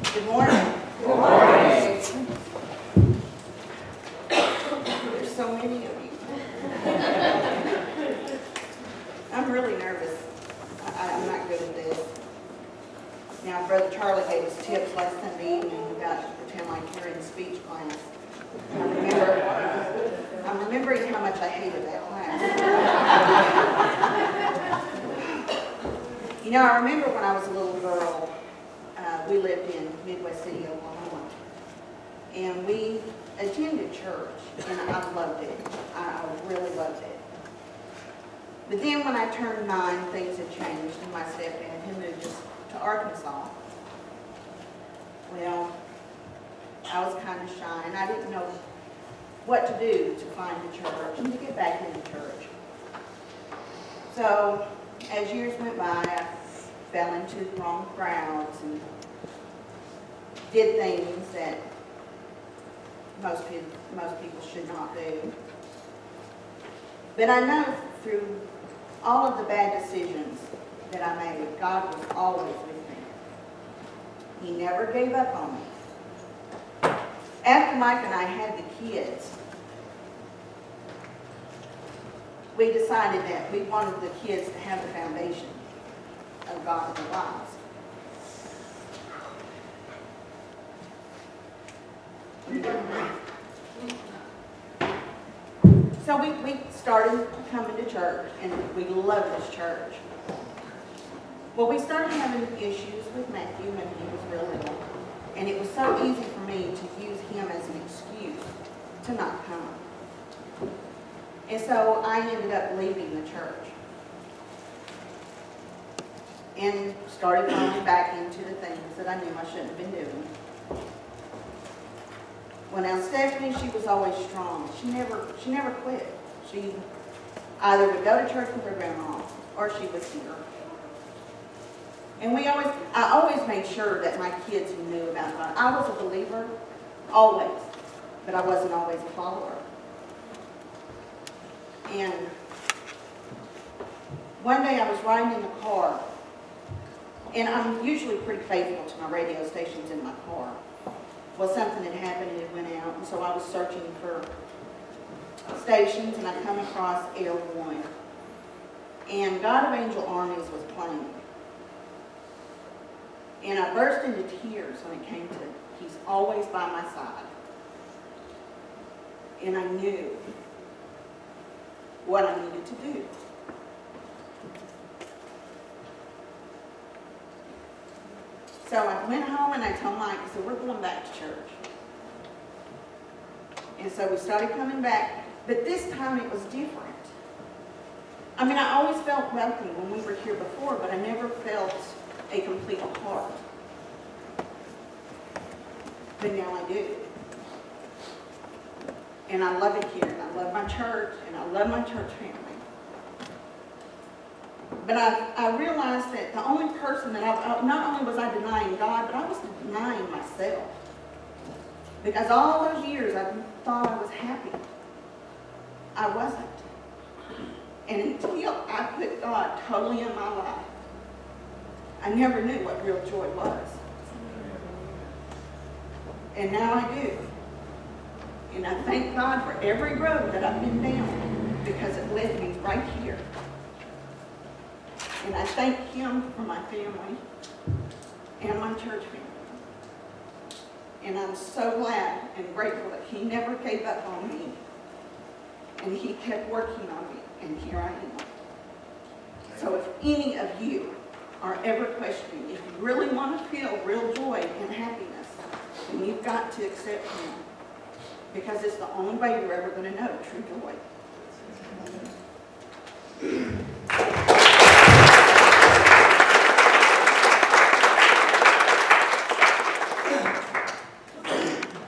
Good morning. Good morning. There's so many of you. I'm really nervous. I'm not good at this. Now, Brother Charlie gave us tips last Sunday evening about to pretend like you're in speech class. I'm remembering how much I hated that class. You know, I remember when I was a little girl, we lived in Midwest City, Oklahoma, and we attended church, and I loved it. I really loved it. But then when I turned 9, things had changed, and my stepdad had moved us to Arkansas. Well, I was kind of shy, and I didn't know what to do to find a church and to get back into church. So, as years went by, I fell into the wrong crowds and did things that most people should not do. But I know through all of the bad decisions that I made, God was always with me. He never gave up on me. After Mike and I had the kids, we decided that we wanted the kids to have the foundation of God in their lives. So we started coming to church, and we love this church. Well, we started having issues with Matthew when he was real little, and it was so easy for me to use him as an excuse to not come. And so I ended up leaving the church and started falling back into the things that I knew I shouldn't have been doing. Well, now Stephanie, she was always strong. She never quit. She either would go to church with her grandma or she was here. And I always made sure that my kids knew about God. I was a believer, always, but I wasn't always a follower. And one day I was riding in the car, and I'm usually pretty faithful to my radio stations in my car. Well, something had happened and it went out, and so I was searching for stations, and I come across Air 1. And God of Angel Armies was playing. And I burst into tears when it came to He's always by my side. And I knew what I needed to do. So I went home and I told Mike, I said, we're going back to church. And so we started coming back, but this time it was different. I mean, I always felt welcome when we were here before, but I never felt a complete heart. But now I do. And I love it here, and I love my church, and I love my church family. But I realized that the only person that not only was I denying God, but I was denying myself. Because all those years I thought I was happy. I wasn't. And until I put God totally in my life, I never knew what real joy was. And now I do. And I thank God for every road that I've been down, because it led me right here. And I thank Him for my family and my church family. And I'm so glad and grateful that He never gave up on me. And He kept working on me, and here I am. So if any of you are ever questioning, if you really want to feel real joy and happiness, then you've got to accept Him. Because it's the only way you're ever going to know true joy.